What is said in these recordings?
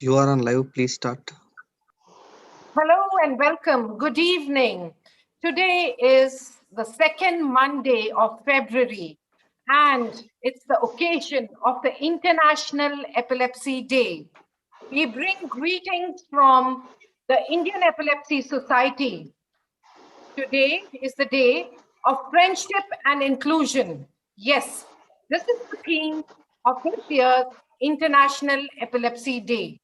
You are on live, please start. Hello and welcome. Good evening. Today is the second Monday of February, and it's the occasion of the International Epilepsy Day. We bring greetings from the Indian Epilepsy Society. Today is the day of friendship and inclusion. Yes, this is the theme of this year's International Epilepsy Day.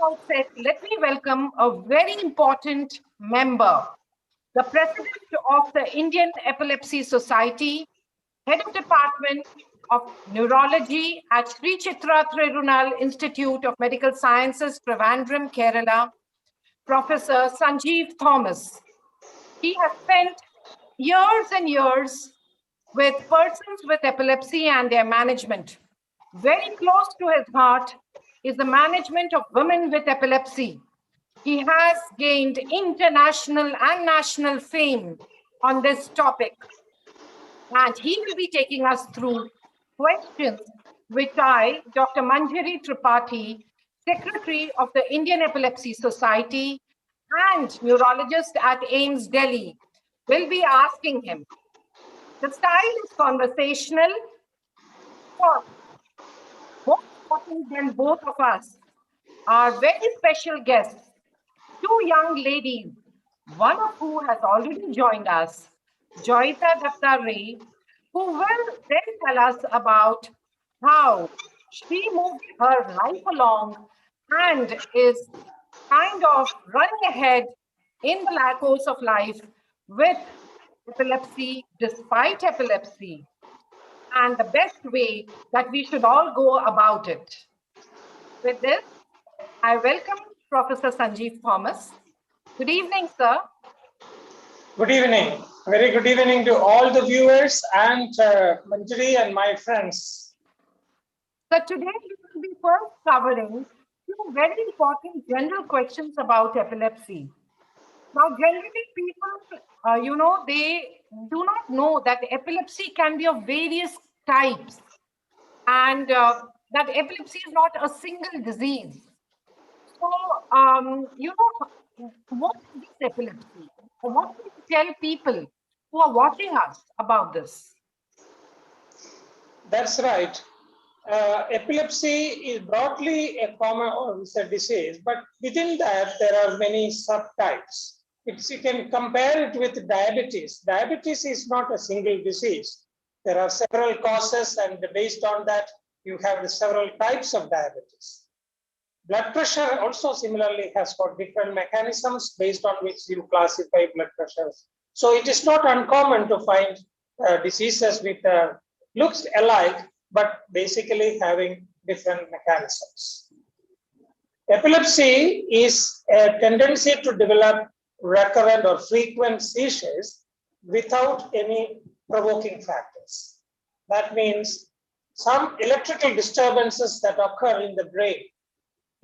Outset, let me welcome a very important member, the president of the Indian Epilepsy Society, head of department of neurology at Sree Chitra Tirunal Institute of Medical Sciences, Trivandrum, Kerala, Professor Sanjeev Thomas. He has spent years and years with persons with epilepsy and their management. Very close to his heart is the management of women with epilepsy. He has gained international and national fame on this topic. And he will be taking us through questions which I, Dr. Manjari Tripathi, Secretary of the Indian Epilepsy Society and neurologist at AIIMS Delhi, will be asking him. The style is conversational. For more important than both of us are very special guests, two young ladies, one of who has already joined us, Joyita Dr.Reddy, who will then tell us about how she moved her life along and is kind of running ahead in the course of life with epilepsy, despite epilepsy, and the best way that we should all go about it. With this, I welcome Professor Sanjeev Thomas. Good evening, sir. Good evening. Very good evening to all the viewers and Manjari and my friends. So today we will be first covering two very important general questions about epilepsy. Now, generally people, they do not know that epilepsy can be of various types and that epilepsy is not a single disease. So, what is this epilepsy? What do you tell people who are watching us about this? That's right. Epilepsy is broadly a common or a disease, but within that there are many subtypes. You can compare it with diabetes. Diabetes is not a single disease. There are several causes, and based on that, you have several types of diabetes. Blood pressure also similarly has got different mechanisms based on which you classify blood pressures. So it is not uncommon to find diseases with looks alike, but basically having different mechanisms. Epilepsy is a tendency to develop recurrent or frequent seizures without any provoking factors. That means some electrical disturbances that occur in the brain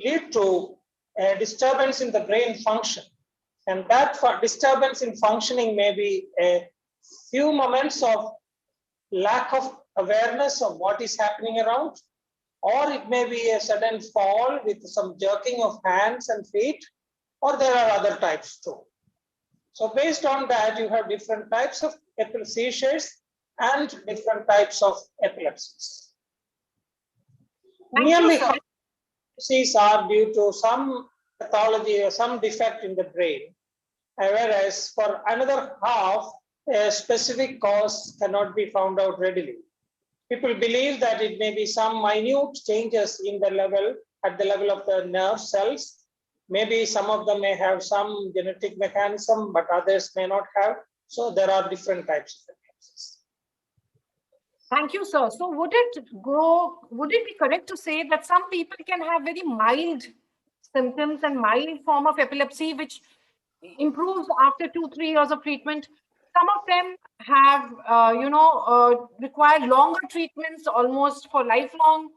lead to a disturbance in the brain function. And that disturbance in functioning may be a few moments of lack of awareness of what is happening around, or it may be a sudden fall with some jerking of hands and feet, or there are other types too. So based on that, you have different types of seizures and different types of epilepsies. Nearly half epilepsies are due to some pathology or some defect in the brain, whereas for another half, a specific cause cannot be found out readily. People believe that it may be some minute changes in the level, at the level of the nerve cells. Maybe some of them may have some genetic mechanism, but others may not have. So there are different types of epilepsies. Thank you, sir. So would it be correct to say that some people can have very mild symptoms and mild form of epilepsy, which improves after 2-3 years of treatment? Some of them have, require longer treatments almost for lifelong.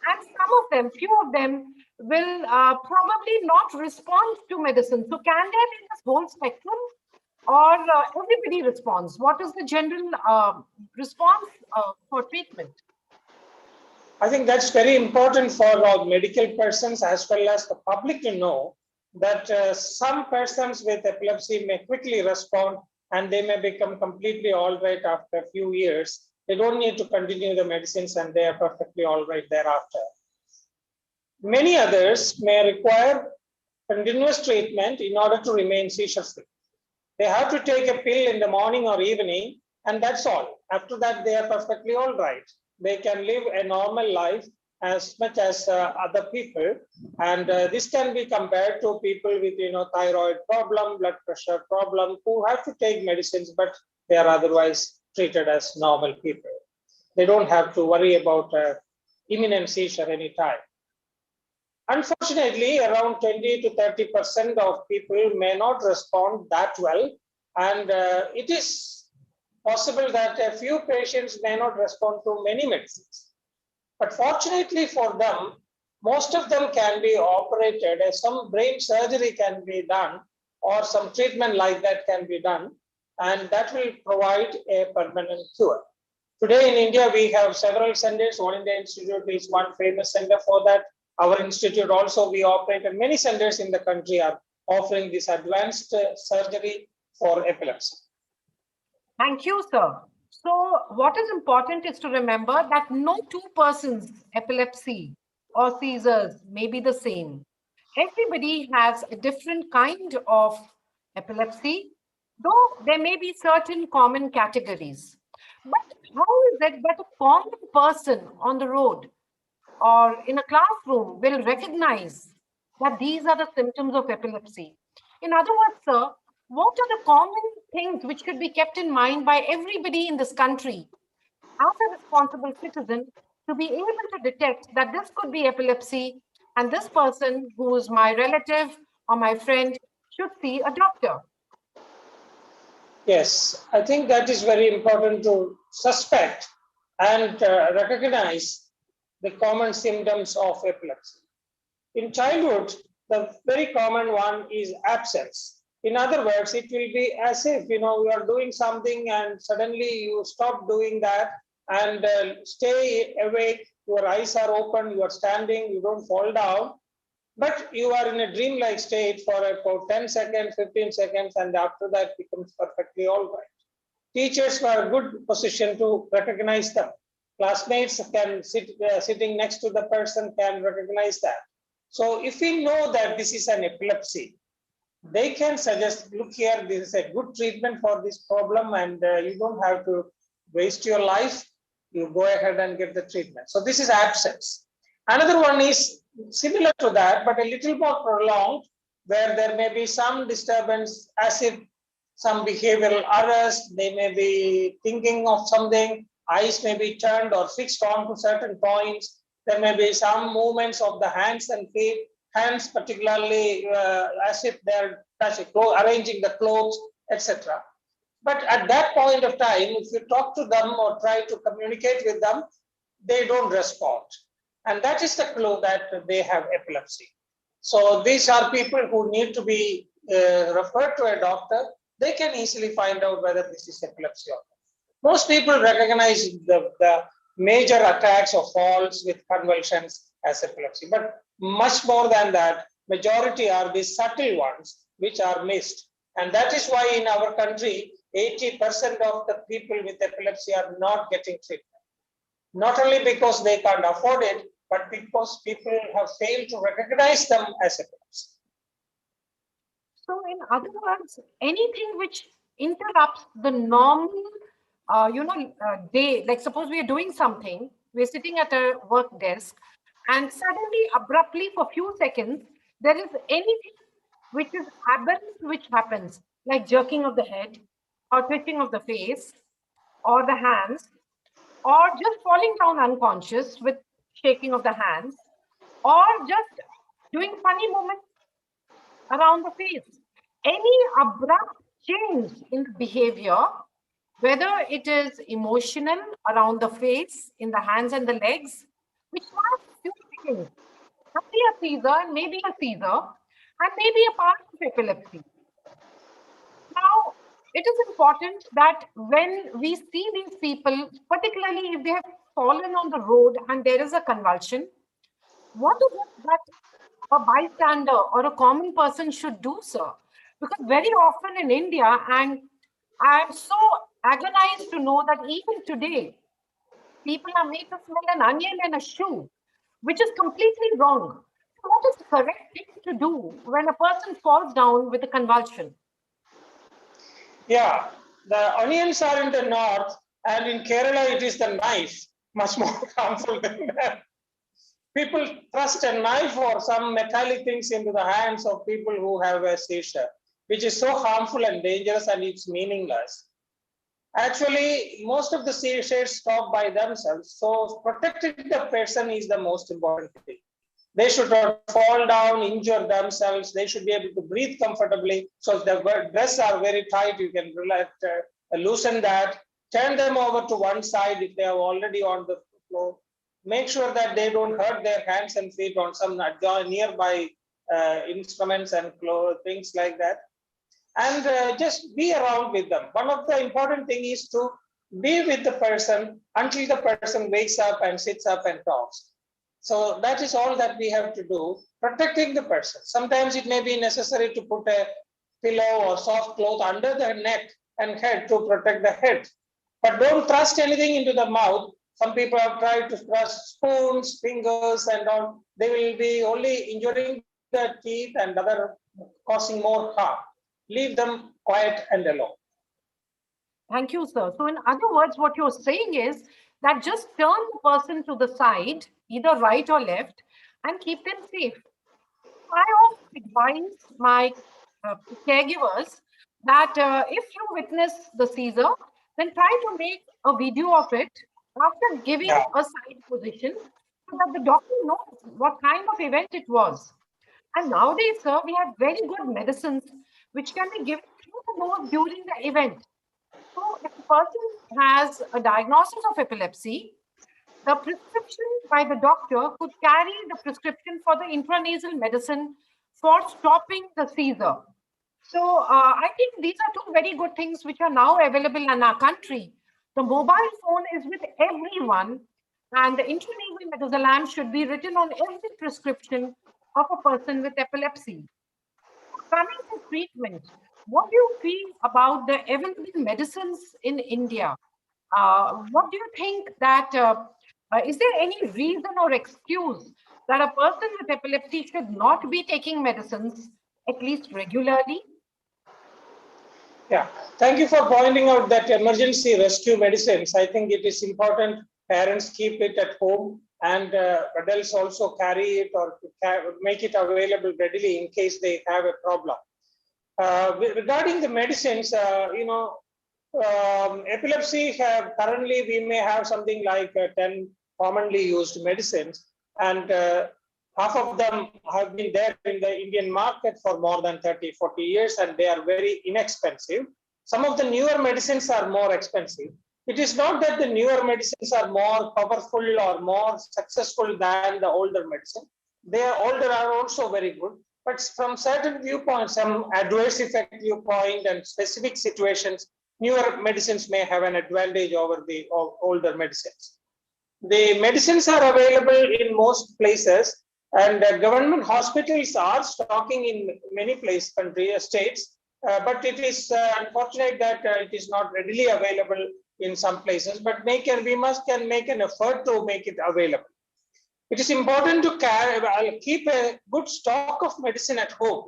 And some of them, few of them will probably not respond to medicine. So can there be this whole spectrum, or everybody responds? What is the general response for treatment? I think that's very important for medical persons as well as the public to know that some persons with epilepsy may quickly respond and they may become completely all right after a few years. They don't need to continue the medicines and they are perfectly all right thereafter. Many others may require continuous treatment in order to remain seizure free. They have to take a pill in the morning or evening, and that's all. After that, they are perfectly all right. They can live a normal life as much as other people, and this can be compared to people with thyroid problem, blood pressure problem, who have to take medicines, but they are otherwise treated as normal people. They don't have to worry about imminent seizure anytime. Unfortunately, around 20 to 30% of people may not respond that well. And it is possible that a few patients may not respond to many medicines. But fortunately for them, most of them can be operated, some brain surgery can be done, or some treatment like that can be done, and that will provide a permanent cure. Today in India, we have several centers. One India Institute is one famous center for that. Our institute also, we operate, and many centers in the country are offering this advanced surgery for epilepsy. Thank you, sir. So what is important is to remember that no two persons' epilepsy or seizures may be the same. Everybody has a different kind of epilepsy, though there may be certain common categories. But how is it that a common person on the road or in a classroom will recognize that these are the symptoms of epilepsy? In other words, sir, what are the common things which should be kept in mind by everybody in this country as a responsible citizen to be able to detect that this could be epilepsy and this person who is my relative or my friend should see a doctor? Yes, I think that is very important to suspect and recognize the common symptoms of epilepsy. In childhood, the very common one is absence. In other words, it will be as if you are doing something and suddenly you stop doing that and stay awake. Your eyes are open, you are standing, you don't fall down, but you are in a dreamlike state for about 10 seconds, 15 seconds, and after that becomes perfectly all right. Teachers were a good position to recognize them. Classmates can sitting next to the person can recognize that. So if we know that this is an epilepsy, they can suggest, look here, this is a good treatment for this problem and you don't have to waste your life. You go ahead and get the treatment. So this is absence. Another one is similar to that, but a little more prolonged, where there may be some disturbance as if some behavioral arrest, they may be thinking of something, eyes may be turned or fixed onto certain points. There may be some movements of the hands and feet, hands particularly as if they're arranging the clothes, etc. But at that point of time, if you talk to them or try to communicate with them, they don't respond. And that is the clue that they have epilepsy. So these are people who need to be referred to a doctor. They can easily find out whether this is epilepsy or not. Most people recognize the major attacks or falls with convulsions as epilepsy, but much more than that, majority are the subtle ones which are missed. And that is why in our country, 80% of the people with epilepsy are not getting treatment. Not only because they can't afford it, but because people have failed to recognize them as epilepsy. So, in other words, anything which interrupts the normal, day, like suppose we are doing something, we're sitting at a work desk, and suddenly, abruptly, for few seconds, there is anything which is aberrant which happens, like jerking of the head, or twitching of the face, or the hands, or just falling down unconscious with shaking of the hands, or just doing funny movements around the face. Any abrupt change in behavior, whether it is emotional around the face, in the hands and the legs, which lasts few seconds, can be a seizure and maybe a seizure and maybe a part of epilepsy. Now, it is important that when we see these people, particularly if they have fallen on the road and there is a convulsion, what is it that a bystander or a common person should do, sir? Because very often in India, and I'm so agonized to know that even today, people are made to smell an onion in a shoe, which is completely wrong. So what is the correct thing to do when a person falls down with a convulsion? Yeah, the onions are in the north, and in Kerala it is the knife, much more harmful than that. People thrust a knife or some metallic things into the hands of people who have a seizure, which is so harmful and dangerous, and it's meaningless. Actually, most of the seizures stop by themselves. So protecting the person is the most important thing. They should not fall down, injure themselves. They should be able to breathe comfortably. So if the breasts are very tight, you can relax, loosen that. Turn them over to one side if they are already on the floor. Make sure that they don't hurt their hands and feet on some nearby instruments and things like that. And just be around with them. One of the important thing is to be with the person until the person wakes up and sits up and talks. So that is all that we have to do, protecting the person. Sometimes it may be necessary to put a pillow or soft cloth under the neck and head to protect the head. But don't thrust anything into the mouth. Some people have tried to thrust spoons, fingers, and all. They will be only injuring the teeth and other causing more harm. Leave them quiet and alone. Thank you, sir. So in other words, what you're saying is that just turn the person to the side, either right or left, and keep them safe. I often advise my uh, caregivers that if you witness the seizure, then try to make a video of it after giving Yeah. a side position so that the doctor knows what kind of event it was. And nowadays, sir, we have very good medicines which can be given through the nose during the event. So if a person has a diagnosis of epilepsy, the prescription by the doctor could carry the prescription for the intranasal medicine for stopping the seizure. So I think these are two very good things which are now available in our country. The mobile phone is with everyone, and the intranasal midazolam should be written on every prescription of a person with epilepsy. Coming to treatment, what do you feel about the available medicines in India? What do you think that is there any reason or excuse that a person with epilepsy should not be taking medicines at least regularly? Yeah, thank you for pointing out that emergency rescue medicines. I think it is important parents keep it at home, and adults also carry it or make it available readily in case they have a problem. Regarding the medicines, epilepsy currently we may have something like 10 commonly used medicines, and half of them have been there in the Indian market for more than 30, 40 years, and they are very inexpensive. Some of the newer medicines are more expensive. It is not that the newer medicines are more powerful or more successful than the older medicine. They are older are also very good, but from certain viewpoints, some adverse effect viewpoint and specific situations, newer medicines may have an advantage over the older medicines. The medicines are available in most places, and government hospitals are stocking in many places, states, but it is unfortunate that it is not readily available in some places, but we can make an effort to make it available. It is important to keep a good stock of medicine at home,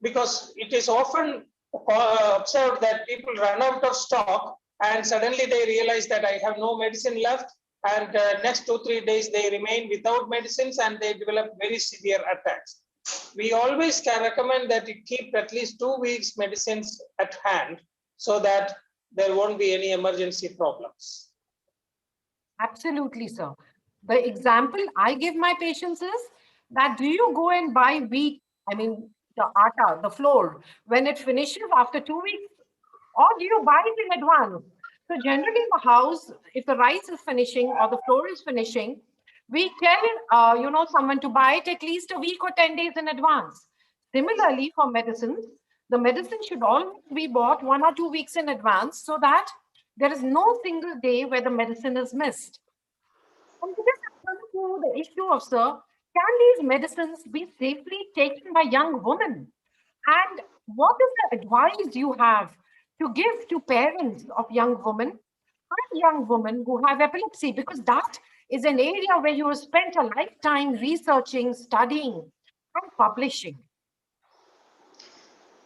because it is often observed that people run out of stock and suddenly they realize that I have no medicine left, and next 2-3 days they remain without medicines and they develop very severe attacks. We always can recommend that you keep at least 2 weeks medicines at hand so that there won't be any emergency problems. Absolutely, sir. The example I give my patients is that do you go and buy wheat, I mean, the atta, the flour, when it finishes after 2 weeks, or do you buy it in advance? So generally in the house, if the rice is finishing or the flour is finishing, we tell someone to buy it at least a week or 10 days in advance. Similarly, for medicines, the medicine should always be bought 1 or 2 weeks in advance so that there is no single day where the medicine is missed. And with this, I'm coming to the issue of, sir, can these medicines be safely taken by young women? And what is the advice you have to give to parents of young women and young women who have epilepsy? Because that is an area where you have spent a lifetime researching, studying, and publishing.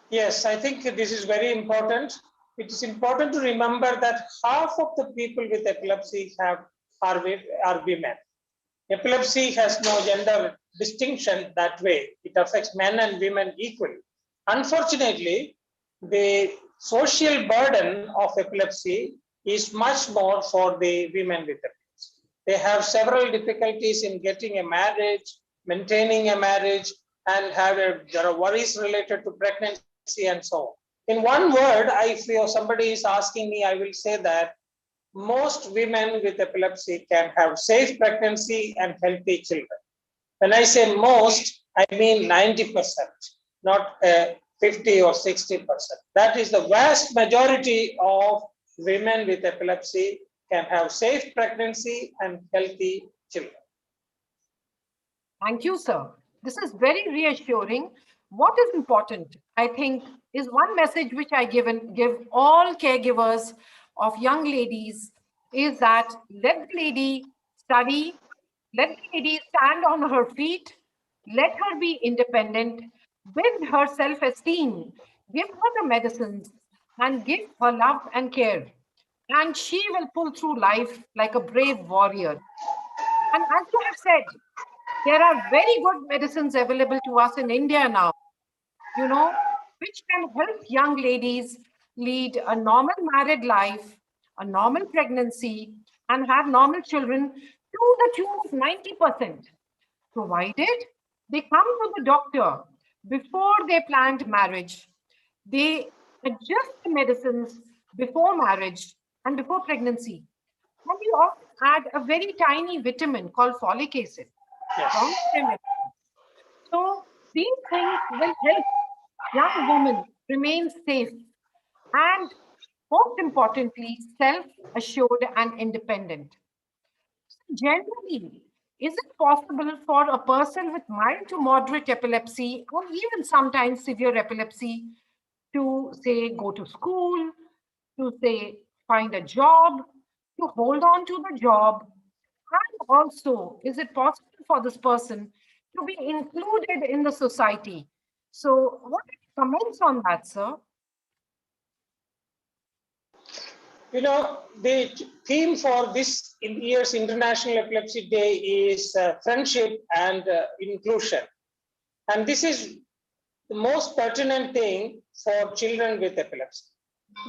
Yes, I think this is very important. It is important to remember that half of the people with epilepsy are women. Epilepsy has no gender distinction that way. It affects men and women equally. Unfortunately, the social burden of epilepsy is much more for the women with epilepsy. They have several difficulties in getting a marriage, maintaining a marriage, and there are worries related to pregnancy and so on. In one word, I feel somebody is asking me, I will say that most women with epilepsy can have safe pregnancy and healthy children. When I say most, I mean 90%, not 50 or 60%. That is the vast majority of women with epilepsy can have safe pregnancy and healthy children. Thank you, sir. This is very reassuring. What is important, I think, is one message which I give all caregivers of young ladies is that let the lady study, let the lady stand on her feet, let her be independent, build her self-esteem, give her the medicines, and give her love and care. And she will pull through life like a brave warrior. And as you have said, there are very good medicines available to us in India now, you know, which can help young ladies lead a normal married life, a normal pregnancy, and have normal children to the tune of 90%, provided they come to the doctor before they planned marriage. They adjust the medicines before marriage and before pregnancy. And we often add a very tiny vitamin called folic acid. Yes. Long-term. So these things will help young women remain safe and, most importantly, self-assured and independent. Generally, is it possible for a person with mild to moderate epilepsy or even sometimes severe epilepsy to say go to school, to say find a job, to hold on to the job? And also, is it possible for this person to be included in the society? So, what are your comments on that, sir? You know, the theme for this year's International Epilepsy Day is friendship and inclusion. And this is the most pertinent thing for children with epilepsy.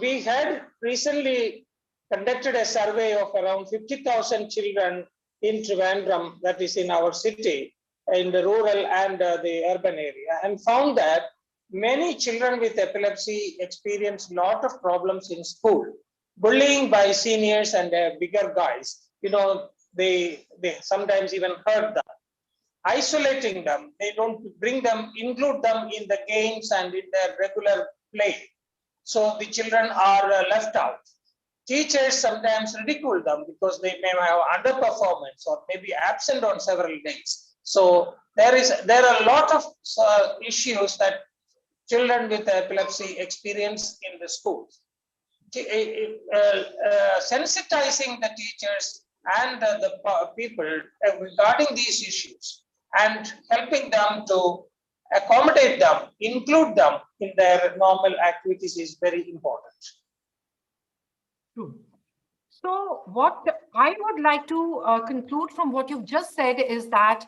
We had recently conducted a survey of around 50,000 children in Trivandrum, that is in our city, in the rural and the urban area, and found that many children with epilepsy experience a lot of problems in school. Bullying by seniors and bigger guys, they sometimes even hurt them. Isolating them, they don't bring them, include them in the games and in their regular play. So the children are left out. Teachers sometimes ridicule them because they may have underperformance or may be absent on several days. So there are a lot of issues that children with epilepsy experience in the schools. Sensitizing the teachers and the people regarding these issues and helping them to accommodate them, include them in their normal activities is very important. True. So, what I would like to conclude from what you've just said is that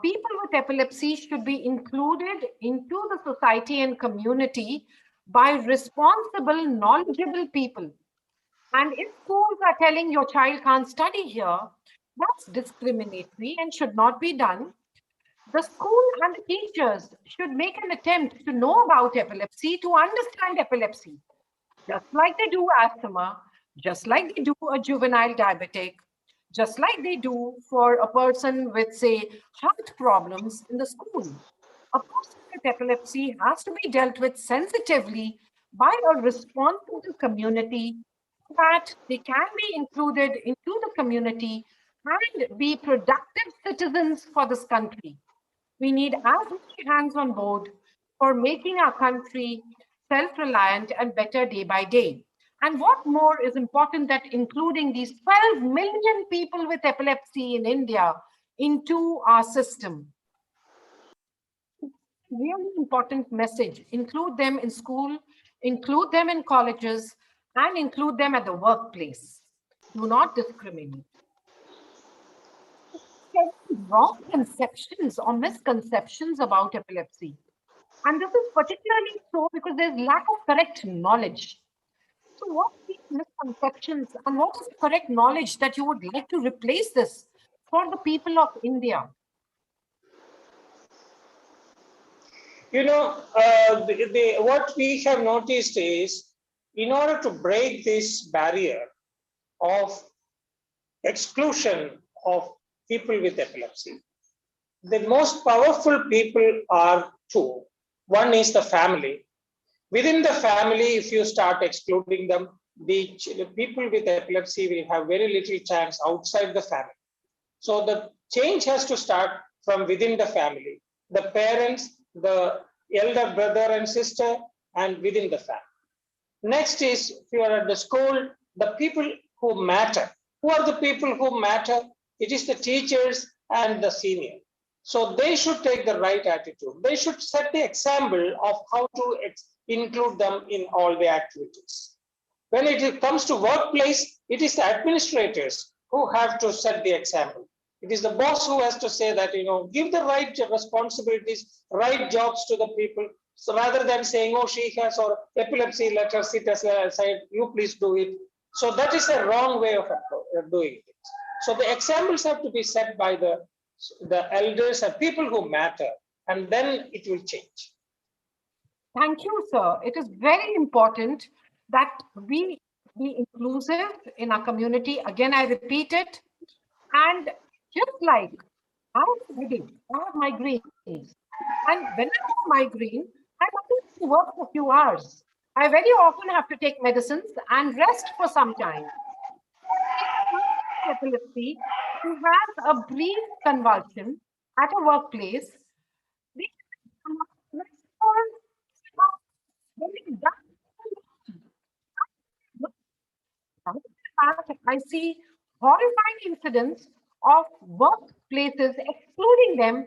people with epilepsy should be included into the society and community by responsible, knowledgeable people. And if schools are telling your child can't study here, that's discriminatory and should not be done. The school and the teachers should make an attempt to know about epilepsy, to understand epilepsy, just like they do asthma, just like they do a juvenile diabetic, just like they do for a person with, say, heart problems in the school. A person with epilepsy has to be dealt with sensitively by a responsible community that they can be included into the community and be productive citizens for this country. We need as many hands on board for making our country self-reliant and better day by day. And what more is important that including these 12 million people with epilepsy in India into our system. Really important message. Include them in school, include them in colleges, and include them at the workplace. Do not discriminate. Wrong conceptions or misconceptions about epilepsy. And this is particularly so because there's lack of correct knowledge. So what are these misconceptions and what is the correct knowledge that you would like to replace this for the people of India? What we have noticed is, in order to break this barrier of exclusion of people with epilepsy, the most powerful people are two. One is the family. Within the family, if you start excluding them, the people with epilepsy will have very little chance outside the family. So the change has to start from within the family. The parents, the elder brother and sister, and within the family. Next is, if you are at the school, the people who matter. Who are the people who matter? It is the teachers and the senior. So they should take the right attitude. They should set the example of how to include them in all the activities. When it comes to workplace, it is the administrators who have to set the example. It is the boss who has to say that, give the right responsibilities, right jobs to the people. So rather than saying, oh, she has or epilepsy, let her sit aside, you please do it. So that is a wrong way of doing it. So the examples have to be set by the elders and people who matter, and then it will change. Thank you, sir. It is very important that we be inclusive in our community. Again, I repeat it. And just like I have migraines. And when I have migraine, I'm unable to work for a few hours. I very often have to take medicines and rest for some time. Epilepsy, who has a brief convulsion at a workplace, they I see horrifying incidents of workplaces excluding them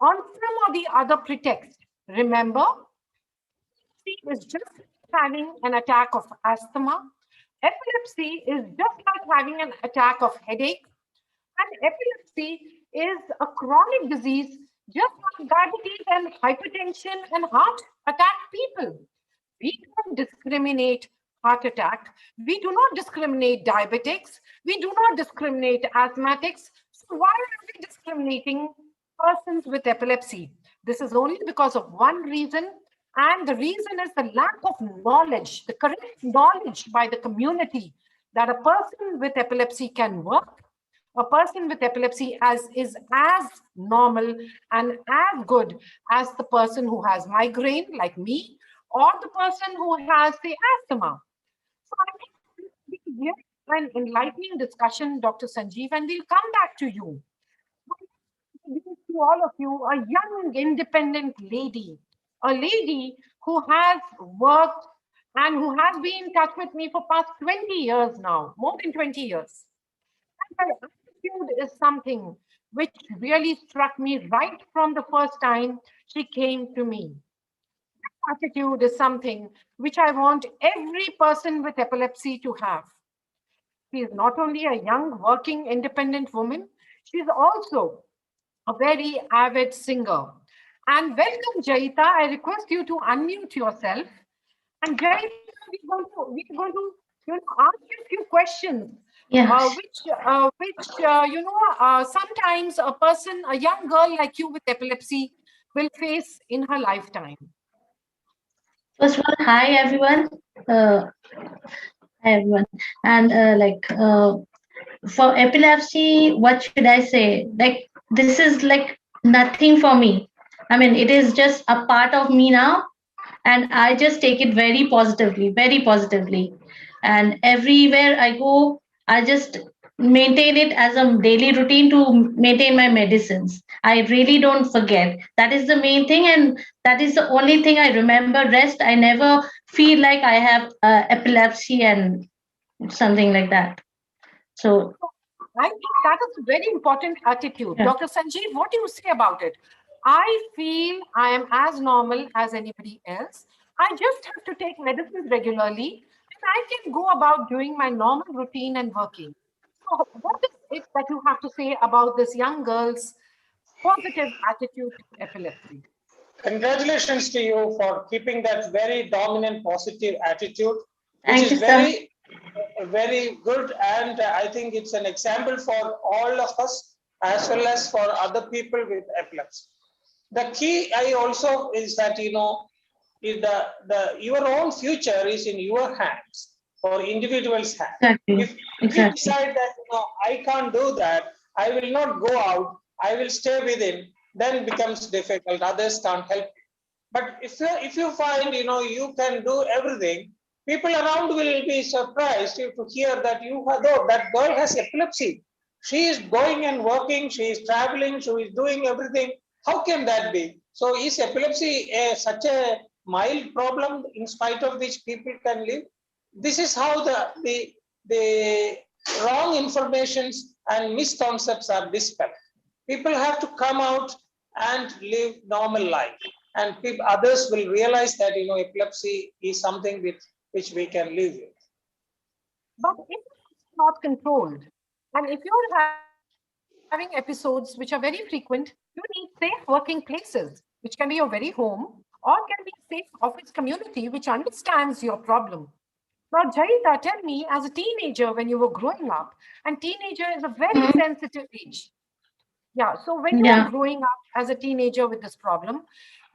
on some or the other pretext. Remember, epilepsy is just having an attack of asthma. Epilepsy is just like having an attack of headache. And epilepsy is a chronic disease, just like diabetes and hypertension and heart attack people. We don't discriminate heart attack. We do not discriminate diabetics. We do not discriminate asthmatics. So why are we discriminating persons with epilepsy? This is only because of one reason, and the reason is the lack of knowledge, the correct knowledge by the community that a person with epilepsy can work. A person with epilepsy is as normal and as good as the person who has migraine, like me, or the person who has the asthma. So I think this will be an enlightening discussion, Dr. Sanjeev, and we'll come back to you. To all of you, a young, independent lady, a lady who has worked and who has been in touch with me for past 20 years now, more than 20 years. And her attitude is something which really struck me right from the first time she came to me. Attitude is something which I want every person with epilepsy to have. She is not only a young, working, independent woman, she is also a very avid singer. And welcome, Jaita. I request you to unmute yourself. And Jaita, we're going to ask you a few questions, Yes. sometimes a person, a young girl like you with epilepsy, will face in her lifetime. First of all, hi everyone. Hi everyone. And for epilepsy, what should I say? Like this is like nothing for me. I mean, it is just a part of me now, and I just take it very positively, very positively. And everywhere I go, I just maintain it as a daily routine to maintain my medicines. I really don't forget. That is the main thing, and that is the only thing I remember. Rest, I never feel like I have epilepsy and something like that. So I think that is a very important attitude. yeah. Dr. Sanjeev, what do you say about it? I feel I am as normal as anybody else. I just have to take medicines regularly and I can go about doing my normal routine and working. So, what is it that you have to say about this young girl's positive attitude to epilepsy? Congratulations to you for keeping that very dominant positive attitude, which Thank is you, sir. very good. And I think it's an example for all of us as well as for other people with epilepsy. The key I also is that, your own future is in your hands or individual's hand. Exactly. If you Exactly. decide that, I can't do that, I will not go out, I will stay within, then it becomes difficult. Others can't help you. But if you find, you can do everything, people around will be surprised to hear that that girl has epilepsy. She is going and working, she is traveling, she is doing everything. How can that be? So is epilepsy such a mild problem in spite of which people can live? This is how the wrong informations and misconceptions are dispelled. People have to come out and live normal life, and others will realize that epilepsy is something which we can live with. But if it's not controlled, and if you're having episodes which are very frequent, you need safe working places, which can be your very home or can be a safe office community which understands your problem. Now, Jaita, tell me, as a teenager when you were growing up, and teenager is a very Mhm. sensitive age. Yeah, so when you were Yeah. growing up as a teenager with this problem,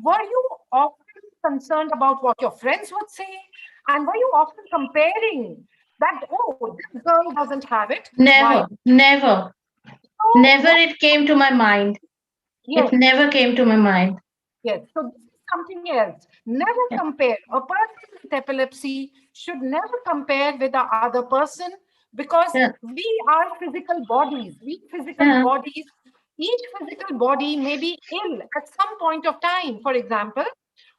were you often concerned about what your friends would say? And were you often comparing that, oh, this girl doesn't have it? Why? Never, never, So, never what? it came to my mind. It Yes, never came to my mind. yes. So, this is something else. Never Yeah. compare. A person with epilepsy should never compare with the other person because Yeah. we are physical bodies. We physical Yeah. bodies, each physical body may be ill at some point of time. For example,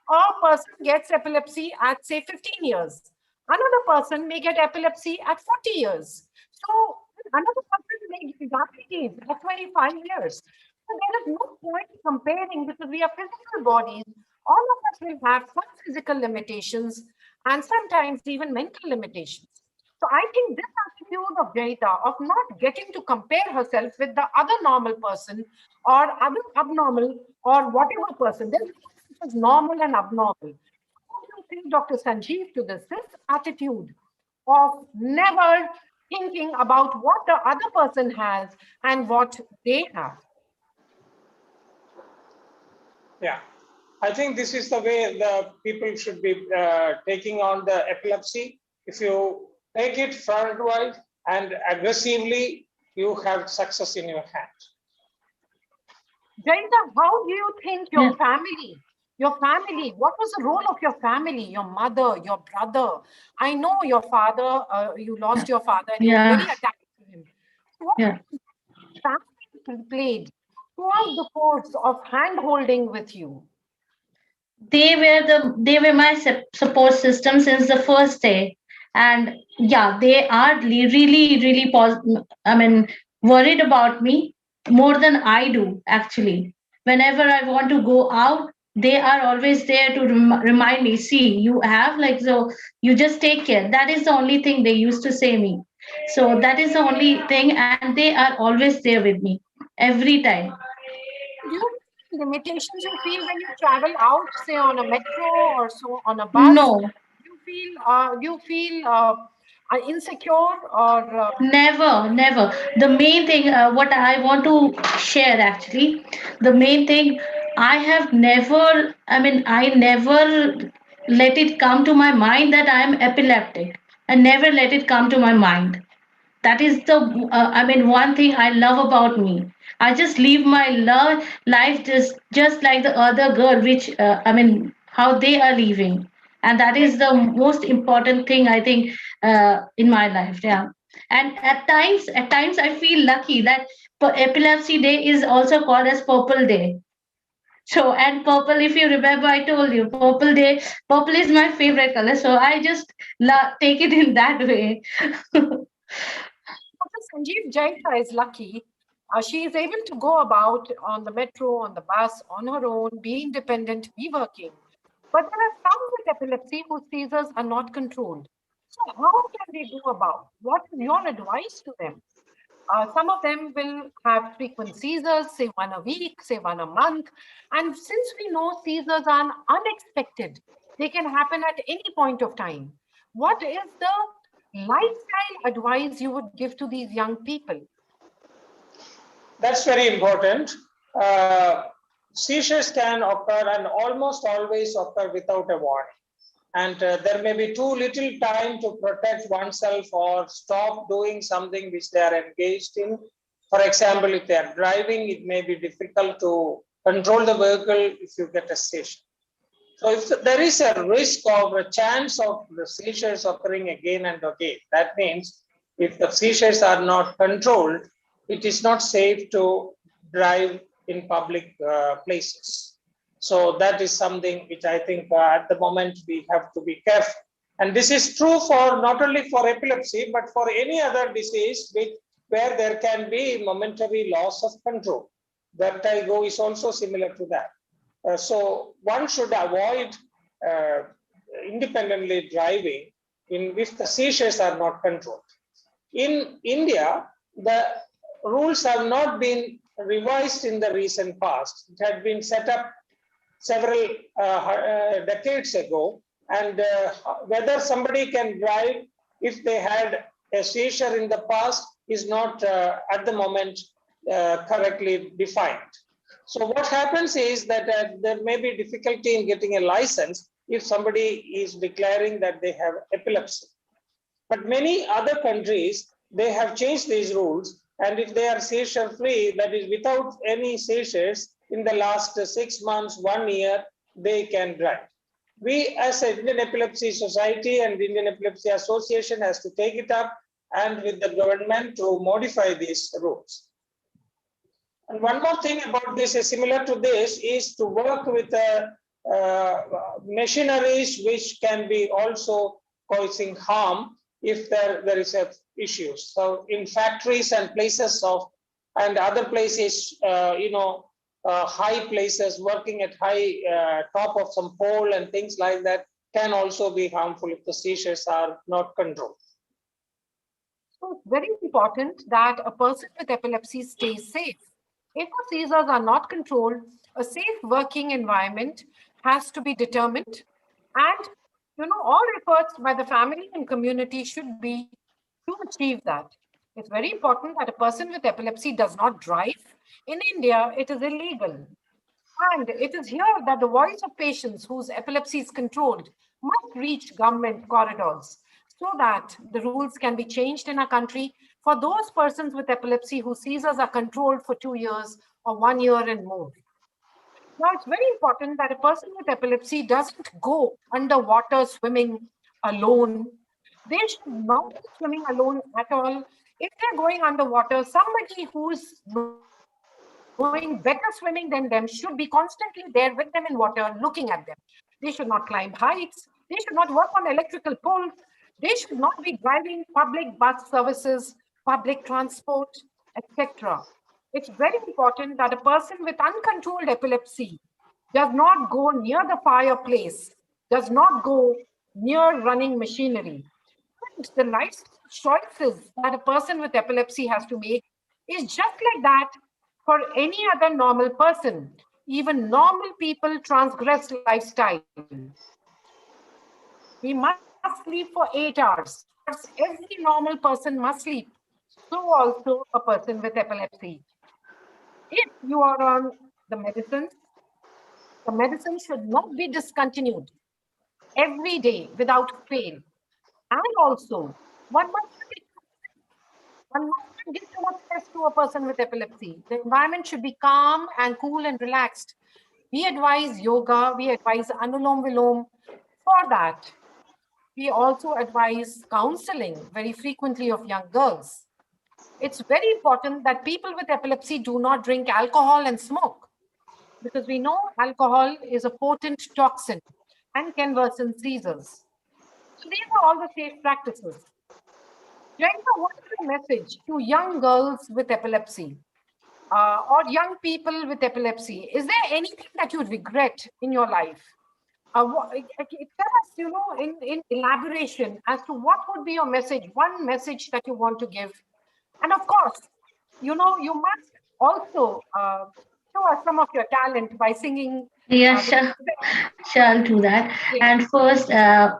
a person gets epilepsy at say 15 years. Another person may get epilepsy at 40 years. So another person may get diabetes at 25 years. So there is no point comparing because we are physical bodies. All of us will have some physical limitations and sometimes even mental limitations. So I think this attitude of Jaita of not getting to compare herself with the other normal person or other abnormal or whatever person, there's no such as normal and abnormal. What do you think, Dr. Sanjeev, to this attitude of never thinking about what the other person has and what they have? Yeah, I think this is the way the people should be taking on the epilepsy. If you take it forward and aggressively, you have success in your hand. Jaita, how do you think Yeah. your family, what was the role of your family, your mother, your brother? I know your father, you lost your father and you were very Yeah. attached to him. So what Yeah. family played throughout the course of hand holding with you? They were my support system since the first day, and yeah, they are really I mean, worried about me more than I do actually. Whenever I want to go out, they are always there to remind me. See, you have like so. You just take care. That is the only thing they used to say me. So that is the only thing, and they are always there with me every time. Do you have limitations you feel when you travel out, say on a metro or so on a bus? No, Do you feel insecure or never, never. The main thing, what I want to share actually, the main thing, I never let it come to my mind that I am epileptic. I never let it come to my mind. That is the, one thing I love about me. I just live my life just like the other girl, which, how they are living. And that yes, is the most important thing I think in my life. Yeah. And at times I feel lucky that epilepsy day is also called as purple day. So, and purple, if you remember, I told you purple is my favorite color, so I just take it in that way. Dr. Sanjeev Jaita is lucky. She is able to go about on the metro, on the bus, on her own, be independent, be working. But there are some with epilepsy whose seizures are not controlled. So how can they do about? What is your advice to them? Some of them will have frequent seizures, say one a week, say one a month. And since we know seizures are unexpected, they can happen at any point of time. What is the lifestyle advice you would give to these young people? That's very important. Uh, Seizures can occur and almost always occur without a warning. And there may be too little time to protect oneself or stop doing something which they are engaged in. For example, if they are driving, it may be difficult to control the vehicle if you get a seizure. So if there is a risk of a chance of the seizures occurring again and again, that means if the seizures are not controlled, it is not safe to drive in public places. So that is something which I think at the moment we have to be careful. And this is true for not only for epilepsy, but for any other disease where there can be momentary loss of control. Vertigo is also similar to that. So one should avoid uh, independently driving if the seizures are not controlled. In India, the rules have not been revised in the recent past. It had been set up several decades ago, and whether somebody can drive if they had a seizure in the past is not at the moment correctly defined. So what happens is that there may be difficulty in getting a license if somebody is declaring that they have epilepsy. But many other countries, they have changed these rules. And if they are seizure free, that is without any seizures in the last 6 months, 1 year, they can drive. We as an Indian Epilepsy Society and Indian Epilepsy Association has to take it up and with the government to modify these rules. And one more thing about this is similar to this is to work with machineries which can be also causing harm if there is a issues. So in factories and places and other places, high places working at high top of some pole and things like that can also be harmful if the seizures are not controlled. So it's very important that a person with epilepsy stays safe. If the seizures are not controlled, a safe working environment has to be determined. And, all efforts by the family and community should be to achieve that. It's very important that a person with epilepsy does not drive. In India, it is illegal. And it is here that the voice of patients whose epilepsy is controlled must reach government corridors so that the rules can be changed in our country for those persons with epilepsy whose seizures are controlled for 2 years or 1 year and more. Now, it's very important that a person with epilepsy doesn't go underwater swimming alone. They should not be swimming alone at all. If they're going underwater, somebody who's knowing better swimming than them should be constantly there with them in water, looking at them. They should not climb heights. They should not work on electrical poles. They should not be driving public bus services, public transport, etc. It's very important that a person with uncontrolled epilepsy does not go near the fireplace, does not go near running machinery. And the life choices that a person with epilepsy has to make is just like that for any other normal person. Even normal people transgress lifestyle. We must sleep for 8 hours. Every normal person must sleep. So also a person with epilepsy. If you are on the medicine should not be discontinued every day without fail. And also, one must not give too much stress to a person with epilepsy. The environment should be calm and cool and relaxed. We advise yoga, we advise Anulom Vilom for that. we also advise counseling very frequently of young girls. It's very important that people with epilepsy do not drink alcohol and smoke, because we know alcohol is a potent toxin and can worsen seizures. So these are all the safe practices. Jayanka, what is your message to young girls with epilepsy or young people with epilepsy? Is there anything that you regret in your life? Tell us, in elaboration as to what would be your message, one message that you want to give. And of course, you must also show us some of your talent by singing. Yeah, The sure, I'll do that. yeah. And first,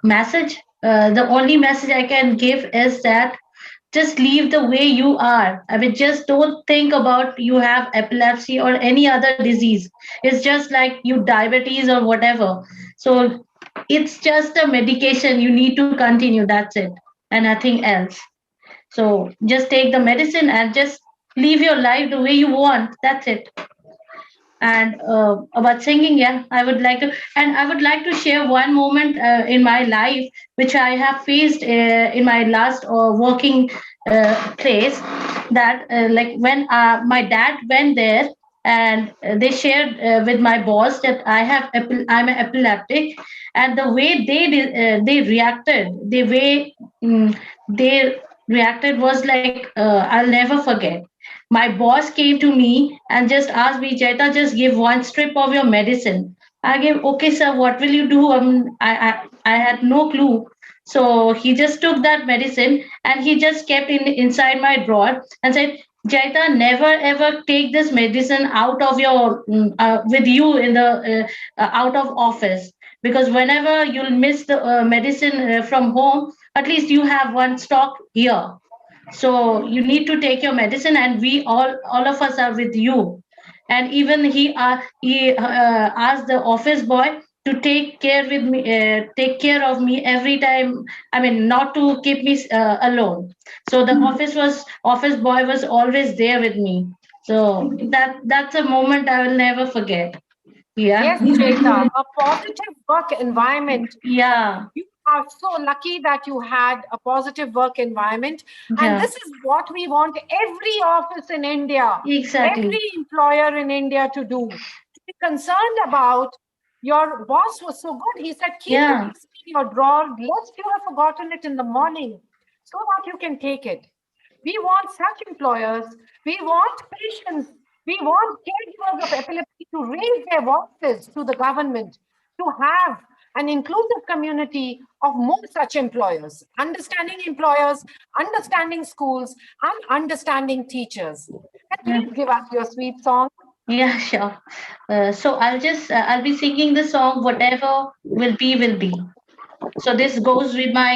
message. The only message I can give is that just leave the way you are. I mean, just don't think about you have epilepsy or any other disease. It's just like you diabetes or whatever. So it's just a medication. You need to continue. That's it, and nothing else. So just take the medicine and just live your life the way you want. That's it. And about singing, yeah, I would like to, and I would like to share one moment in my life which I have faced in my last working place. That like when my dad went there, and they shared with my boss that I'm an epileptic, and the way they reacted, the way they reacted was like, I'll never forget. My boss came to me and just asked me, Jaita, just give one strip of your medicine. I gave, okay, sir, what will you do? I had no clue. So he just took that medicine and he just kept in inside my drawer and said, Jaita, never ever take this medicine out of your with you in the out of office, because whenever you'll miss the medicine from home, at least you have one stock here. So you need to take your medicine, and we all of us are with you. And even he asked the office boy to take care of me every time. I mean, not to keep me alone. So the office boy was always there with me. So that's a moment I will never forget. Yeah. Yes, Jaita, a positive work environment. Yeah. You are so lucky that you had a positive work environment. And Yeah. this is what we want every office in India, Exactly. every employer in India to do. To be concerned about your boss was so good. He said, keep the Yeah. medicine in your drawer, lest you have forgotten it in the morning, so that you can take it. We want such employers. We want patients. We want caregivers of epilepsy to raise their voices to the government, to have an inclusive community of more such employers, understanding schools, and understanding teachers. And Yeah. please give us your sweet song. Yeah, sure. So I'll be singing the song "Whatever Will Be Will Be." So this goes with my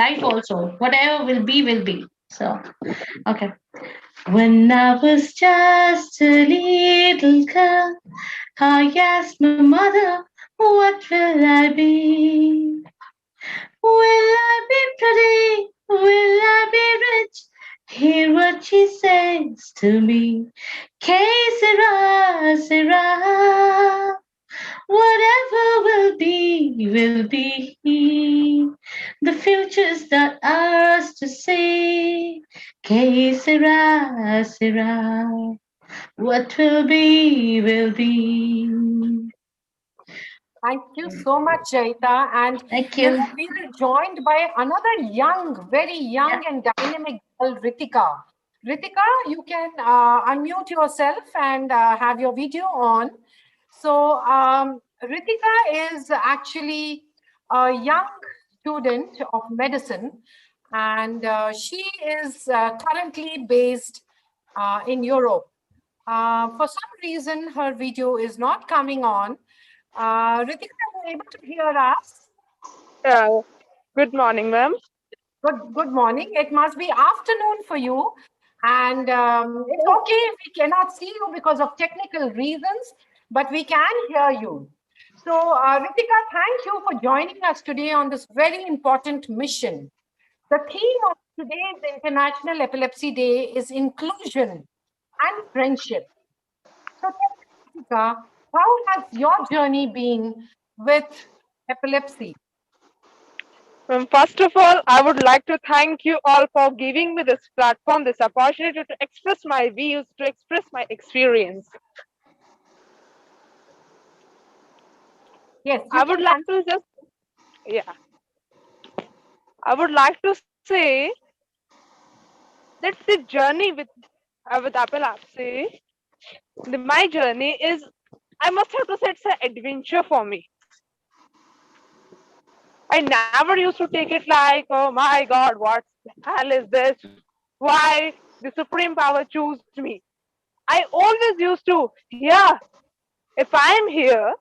life also. Whatever will be will be. So okay. When I was just a little girl, I asked my mother, "What will I be? Will I be pretty? Will I be rich?" Hear what she says to me. Que sera, sera. Whatever will be. The future's not ours to see. Que sera, sera. What will be, will be. Thank you so much, Jaita. And, Thank you. we are joined by another young, very young Yeah. and dynamic girl, Ritika. Ritika, you can unmute yourself and have your video on. So, Ritika is actually a young student of medicine, and she is currently based in Europe. For some reason, her video is not coming on. Ritika, are you able to hear us? Yeah. Good morning, ma'am. Good morning. It must be afternoon for you. And it's okay if we cannot see you because of technical reasons, but we can hear you. So, Ritika, thank you for joining us today on this very important mission. The theme of today's International Epilepsy Day is inclusion and friendship. So, tell me, Ritika, how has your journey been with epilepsy? First of all, I would like to thank you all for giving me this platform, this opportunity to express my views, to express my experience. Yes, you I would can like to just, yeah, I would like to say that the journey with epilepsy, my journey is, I must have to say, it's an adventure for me. I never used to take it like, oh my God, what the hell is this? Why the supreme power chose me? I always used to, yeah, if I'm here,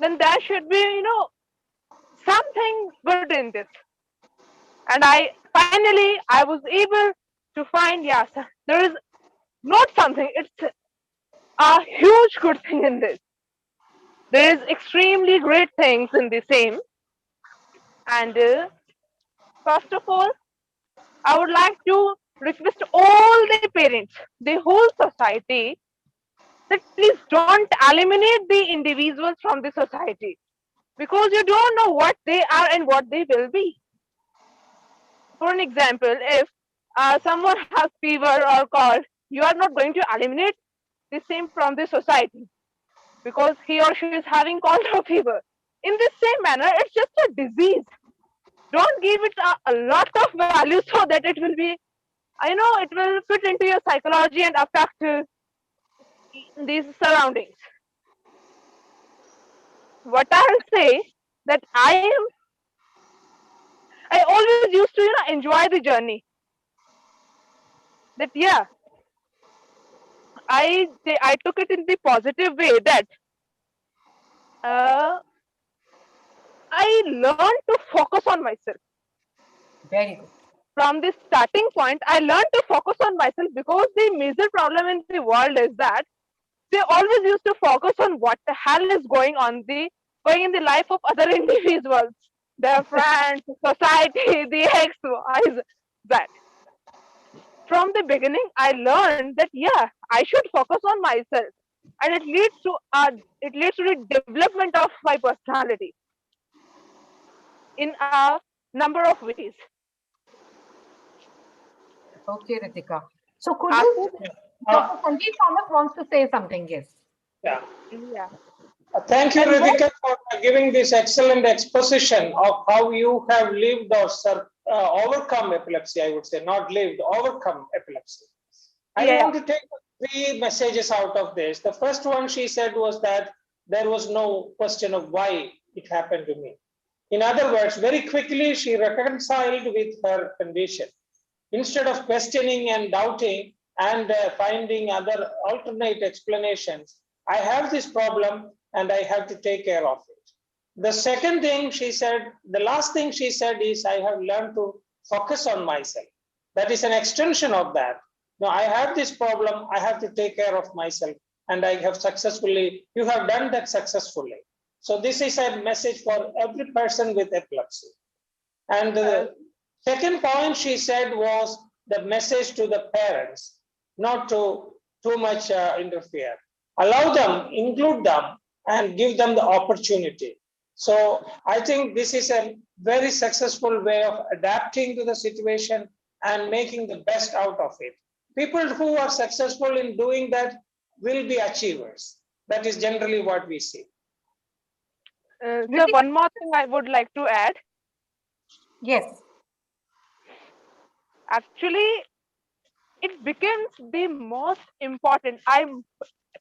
then there should be, something good in this. And I was able to find, yes, there is not something, it's a huge good thing in this. There is extremely great things in the same. And first of all, I would like to request all the parents, the whole society, that please don't eliminate the individuals from the society, because you don't know what they are and what they will be. For an example, if someone has fever or cold, you are not going to eliminate the same from the society because he or she is having cold or fever. In the same manner, it's just a disease. Don't give it a lot of value so that it will be, I know it will fit into your psychology and affect these surroundings. What I'll say, that I always used to enjoy the journey. That yeah, I took it in the positive way, that uh, I learned to focus on myself. very good. From the starting point, I learned to focus on myself, because the major problem in the world is that they always used to focus on what the hell is going in the life of other individuals, their friends, society, the X, Y, Z. From the beginning, I learned that yeah, I should focus on myself, and it leads to the development of my personality in a number of ways. Okay, Ritika. So could After you, that, Uh, Dr. Sanjeev Thomas wants to say something, yes. yeah. yeah, Thank you, and what Ritika, for giving this excellent exposition of how you have lived or overcome epilepsy, I would say, not lived, overcome epilepsy. I yeah, want to take three messages out of this. The first one she said was that there was no question of why it happened to me. In other words, very quickly she reconciled with her condition. Instead of questioning and doubting and finding other alternate explanations, I have this problem and I have to take care of it. The second thing she said, the last thing she said is, I have learned to focus on myself. That is an extension of that. Now, I have this problem, I have to take care of myself, and I have successfully, you have done that successfully. So, this is a message for every person with epilepsy. And uh, the second point she said was the message to the parents, not to too much interfere. Allow them, include them, and give them the opportunity. So I think this is a very successful way of adapting to the situation and making the best out of it. People who are successful in doing that will be achievers. That is generally what we see. so Ritika, one more thing I would like to add. yes, Actually, it becomes the most important. I'm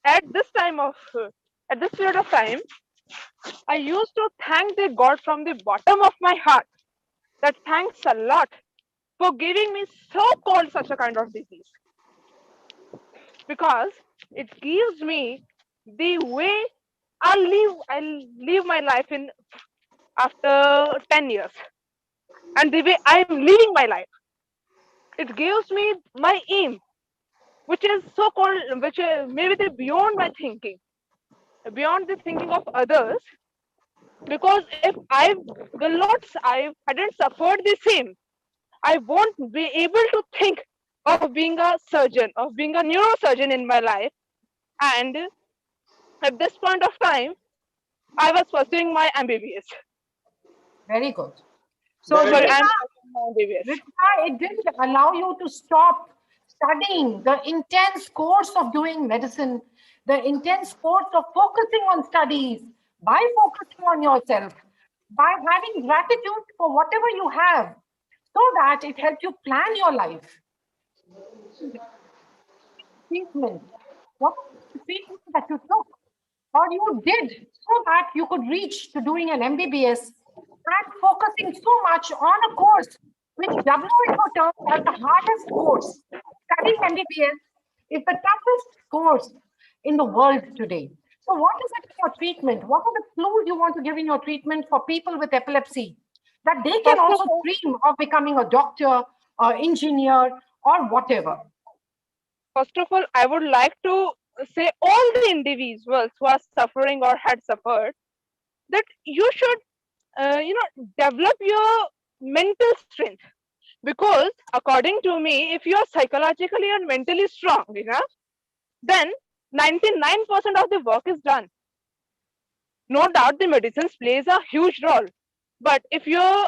at this time of at this period of time, I used to thank the God from the bottom of my heart. That thanks a lot for giving me so-called such a kind of disease, because it gives me the way I'll live my life in after 10 years, and the way I'm living my life. It gives me my aim, which is so-called, which maybe they beyond my thinking, beyond the thinking of others. Because if I hadn't suffered the same, I won't be able to think of being a surgeon, of being a neurosurgeon in my life. And at this point of time, I was pursuing my MBBS. very good. So, Very Sorry, good. I'm Ritika, MBBS. It didn't allow you to stop studying the intense course of doing medicine, the intense course of focusing on studies, by focusing on yourself, by having gratitude for whatever you have, so that it helps you plan your life. Treatment. What was the treatment that you took or you did so that you could reach to doing an MBBS and focusing so much on a course which WHO terms as the hardest course. Studying MBBS is the toughest course in the world today. So, what is it in your treatment? What are the clues you want to give in your treatment for people with epilepsy that they can First of also all, dream of becoming a doctor or engineer or whatever? I would like to say all the individuals who are suffering or had suffered that you should, develop your mental strength. Because according to me, if you are psychologically and mentally strong enough, then 99% of the work is done. No doubt the medicines plays a huge role. But if your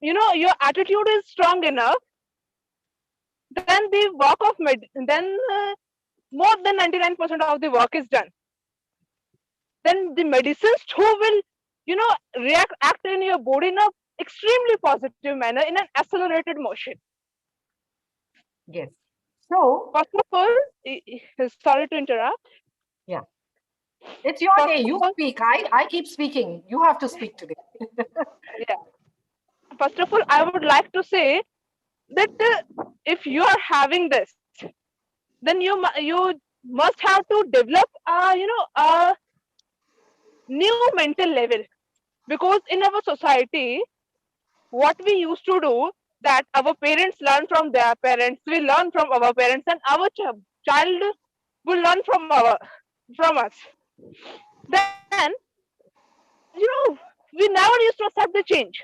attitude is strong enough, then the work of then more than 99% of the work is done. Then the medicines too will, act in your body in a extremely positive manner in an accelerated motion. Yes. So, First of all, sorry to interrupt. yeah, it's your First day. of You all, speak. I keep speaking. You have to speak today. yeah. First of all, I would like to say that if you are having this, then you must have to develop a new mental level. Because in our society, what we used to do, that our parents learn from their parents, we learn from our parents, and our child will learn from us. Then, we never used to accept the change.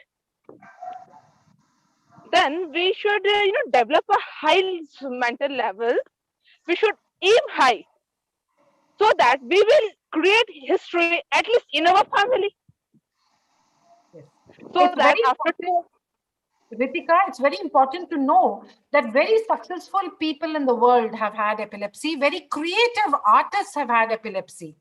Then we should develop a high mental level. We should aim high, so that we will create history at least in our family, Yes. so It's that very after important, Ritika, it's very important to know that very successful people in the world have had epilepsy. Very creative artists have had epilepsy.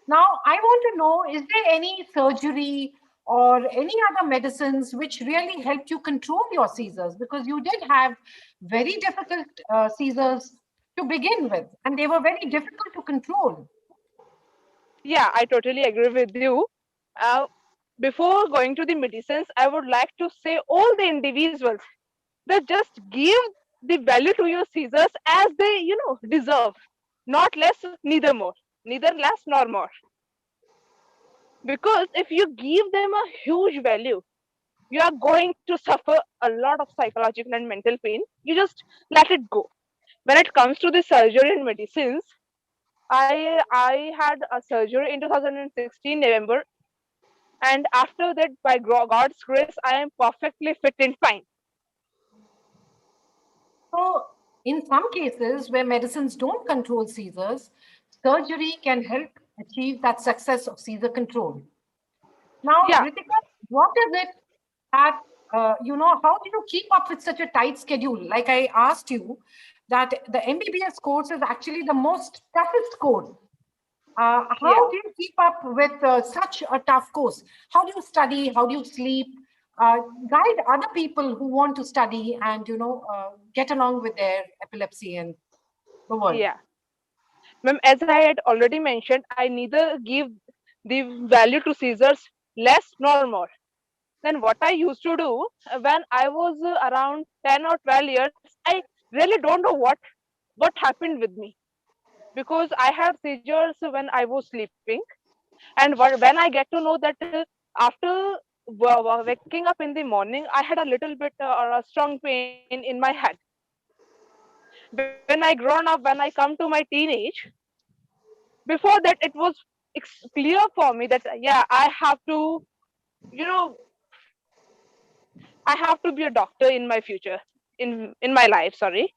Now, I want to know, is there any surgery or any other medicines which really helped you control your seizures? Because you did have very difficult seizures to begin with, and they were very difficult to control. yeah, I totally agree with you. uh, Before going to the medicines, I would like to say all the individuals that just give the value to your seizures as they deserve, not less, neither more, neither less nor more. Because if you give them a huge value, you are going to suffer a lot of psychological and mental pain. You just let it go. When it comes to the surgery and medicines, I had a surgery in 2016 November, and after that, by God's grace, I am perfectly fit and fine. So, in some cases where medicines don't control seizures, surgery can help achieve that success of seizure control. Now, Yeah, Ritika, what is it that, how do you keep up with such a tight schedule? Like I asked you, that the MBBS course is actually the most toughest course. How yeah. do you keep up with such a tough course? How do you study? How do you sleep? Guide other people who want to study and get along with their epilepsy and the world. Yeah. Ma'am, as I had already mentioned, I neither give the value to seizures less nor more. Then what I used to do, when I was around 10 or 12 years, I really don't know what happened with me, because I had seizures when I was sleeping. And when I get to know that after waking up in the morning, I had a little bit or a strong pain in my head. When I grown up, when I come to my teenage, before that it was clear for me that yeah, you know I have to be a doctor in my future, in my life. Sorry.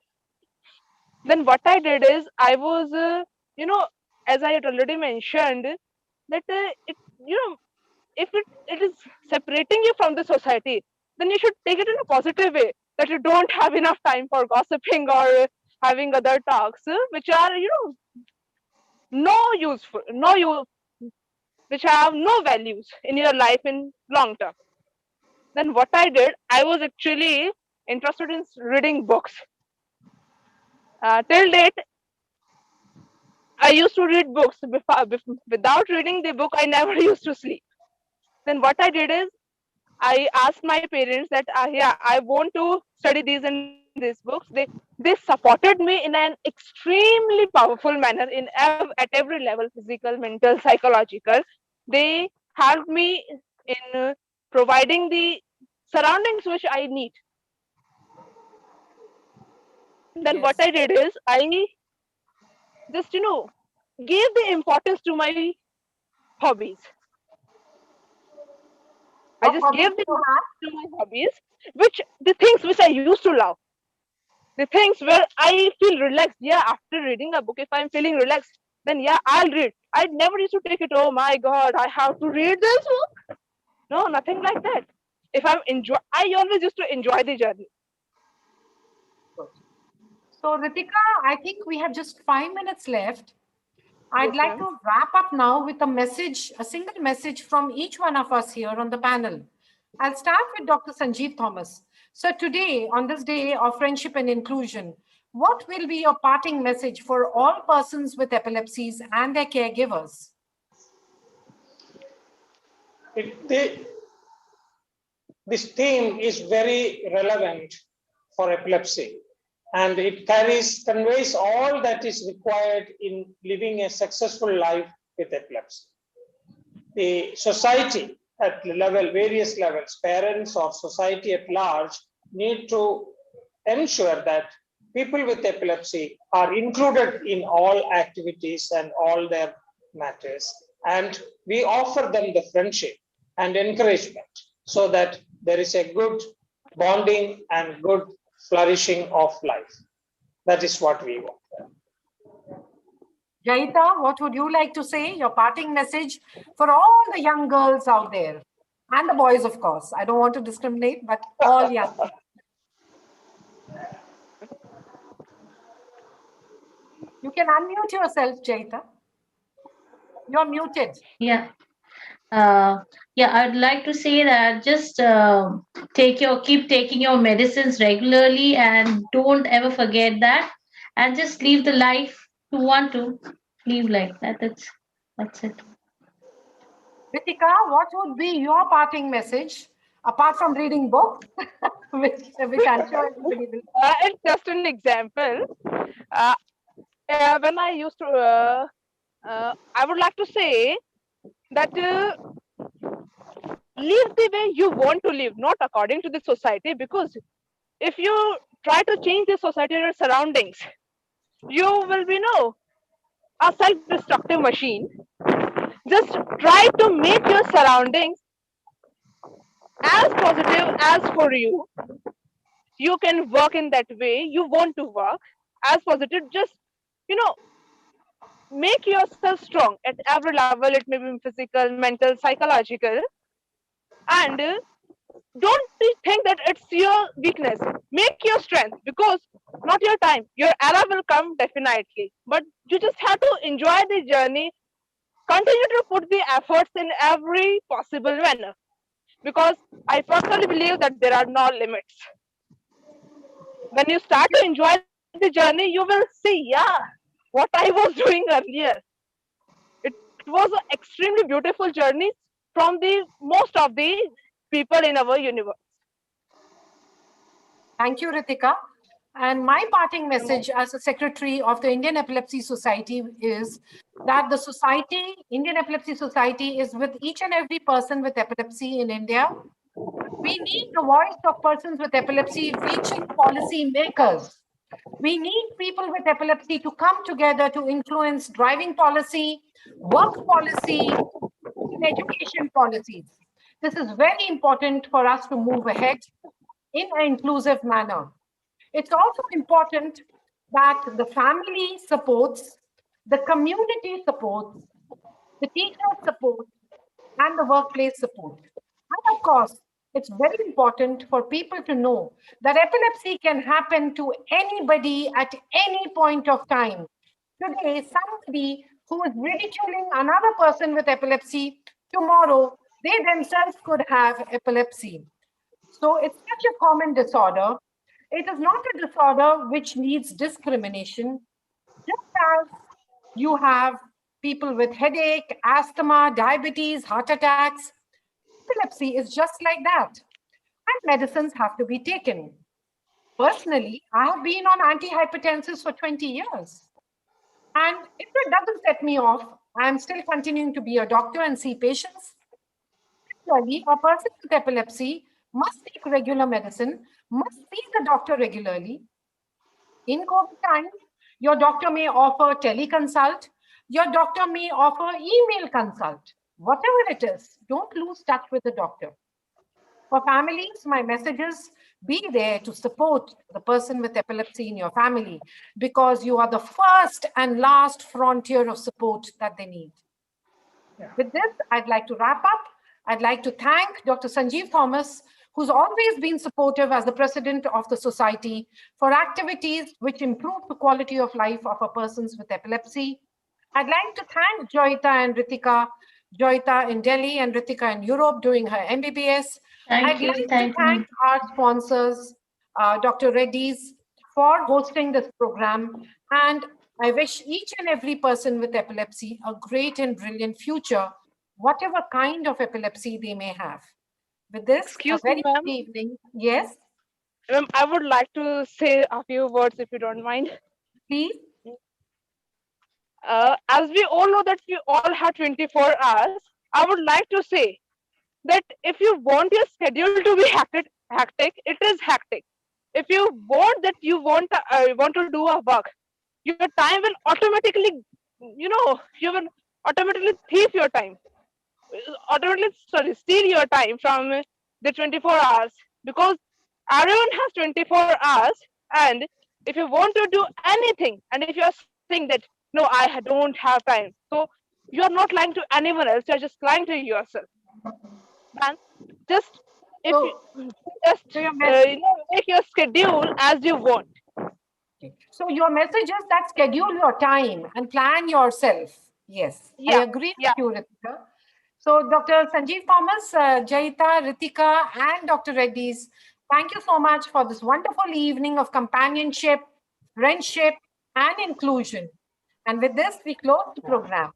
Then what I did is I was, you know, as I had already mentioned, that it, if it is separating you from the society, then you should take it in a positive way, that you don't have enough time for gossiping or having other talks which are, no useful, no use, which have no values in your life in long term. Then what I did, I was actually interested in reading books. Till date, I used to read books. Without reading the book, I never used to sleep. Then what I did is, I asked my parents that, yeah, I want to study these and these books. They supported me in an extremely powerful manner at every level, physical, mental, psychological. They helped me in providing the surroundings which I need. Then what Yes. I did is, I just gave the importance to my hobbies. I What just hobbies gave do the you have? importance to my hobbies, which the things which I used to love, the things where I feel relaxed. Yeah, after reading a book, if I'm feeling relaxed, then yeah, I'll read. I never used to take it. Oh my God, I have to read this book. No, nothing like that. If I always used to enjoy the journey. Good. So, Ritika, I think we have just 5 minutes left. I'd Yes, like ma'am. to wrap up now with a message, a single message from each one of us here on the panel. I'll start with Dr. Sanjeev Thomas. So, today, on this day of friendship and inclusion, what will be your parting message for all persons with epilepsies and their caregivers? It, this theme is very relevant for epilepsy, and it conveys all that is required in living a successful life with epilepsy. The society at various levels, parents or society at large, need to ensure that people with epilepsy are included in all activities and all their matters. And we offer them the friendship and encouragement so that there is a good bonding and good flourishing of life. That is what we want. Jaita, what would you like to say? Your parting message for all the young girls out there and the boys, of course. I don't want to discriminate, but all young people. You can unmute yourself, Jaita. You're muted. Yeah. Yeah, I'd like to say that just keep taking your medicines regularly and don't ever forget that, and just live the life you want to live like that. That's it. Ritika, what would be your parting message apart from reading books, which I'm sure everybody will. It's just an example. Uh, when I used to, I would like to say that live the way you want to live, not according to the society. Because if you try to change the society or your surroundings, you will be a self-destructive machine. Just try to make your surroundings as positive as for you. You can work in that way you want to work as positive. Just you know make yourself strong at every level. It may be physical, mental, psychological. And don't think that it's your weakness. Make your strength, because not your time, your era will come definitely, but you just have to enjoy the journey. Continue to put the efforts in every possible manner, because I personally believe that there are no limits. When you start to enjoy the journey, you will see, yeah, what I was doing earlier. It was an extremely beautiful journey from the most of the people in our universe. Thank you, Ritika. And my parting message as a secretary of the Indian Epilepsy Society is that the society, Indian Epilepsy Society, is with each and every person with epilepsy in India. We need the voice of persons with epilepsy reaching policy makers. We need people with epilepsy to come together to influence driving policy, work policy, and education policies. This is very important for us to move ahead in an inclusive manner. It's also important that the family supports, the community supports, the teacher support, and the workplace support. And of course, it's very important for people to know that epilepsy can happen to anybody at any point of time. Today, somebody who is ridiculing another person with epilepsy, tomorrow they themselves could have epilepsy. So it's such a common disorder. It is not a disorder which needs discrimination. Just as you have people with headache, asthma, diabetes, heart attacks, epilepsy is just like that. And medicines have to be taken. Personally, I have been on antihypertensives for 20 years. And if it doesn't set me off, I'm still continuing to be a doctor and see patients. Similarly, a person with epilepsy must take regular medicine, must see the doctor regularly. In COVID times, your doctor may offer teleconsult, your doctor may offer email consult. Whatever it is, don't lose touch with the doctor. For families, my message is be there to support the person with epilepsy in your family because you are the first and last frontier of support that they need. Yeah. With this, I'd like to wrap up. I'd like to thank Dr. Sanjeev Thomas, who's always been supportive as the president of the society for activities which improve the quality of life of a persons with epilepsy. I'd like to thank Joyita and Ritika, Joyita in Delhi and Ritika in Europe doing her MBBS. I'd like to thank our sponsors, Dr. Reddy's, for hosting this program. And I wish each and every person with epilepsy a great and brilliant future, whatever kind of epilepsy they may have. With this, Excuse a very me, ma'am. good evening. Yes, Ma'am, I would like to say a few words if you don't mind. please. As we all know that we all have 24 hours, I would like to say that if you want your schedule to be hectic, it is hectic. If you want that want to do a work, your time will automatically, you will automatically thief your time, automatically steal your time from the 24 hours because everyone has 24 hours. And if you want to do anything, and if you are saying that no, I don't have time, so you are not lying to anyone else, you are just lying to yourself. And just if you So, just so your message. make your schedule as you want. So your message is that schedule your time and plan yourself. Yes, I Yeah, agree yeah. with you, Ritika. So Dr. Sanjeev Thomas, Jaita, Ritika, and Dr. Reddy's, thank you so much for this wonderful evening of companionship, friendship, and inclusion. And with this, we close the program.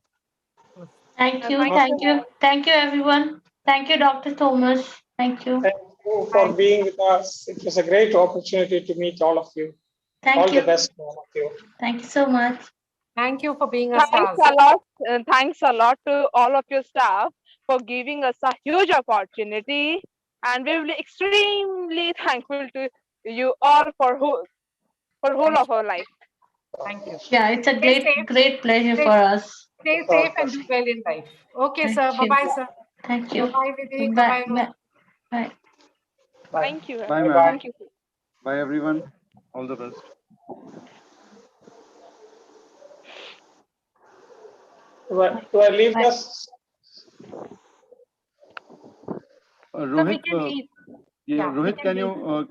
Thank you, Thank you. thank you, thank you, everyone. Thank you, Dr. Thomas. Thank you. Thank you for being with us. It was a great opportunity to meet all of you. Thank All you. the best to all of you. Thank you so much. Thank you for being a Thanks star. a lot. Thanks a lot to all of your staff for giving us a huge opportunity, and we will be extremely thankful to you all for whole of our life. Thank you. Yeah, it's a Stay safe, great pleasure stay, for us. stay safe and do well in life. Okay, Thank sir. you. Bye-bye, sir. Thank you. Bye-bye, Vivek. Bye. Bye-bye, Rohit. Bye. Bye. Bye. Thank you. Bye, ma'am. Thank you. Bye, everyone. All the best. Do I leave Bye. this? So we Rohit, can leave. yeah, we Rohit, can leave.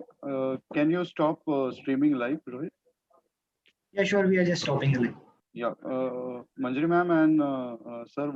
can you stop streaming live, Rohit? Yeah, sure. We are just stopping the link. Yeah, Manjari ma'am and sir, would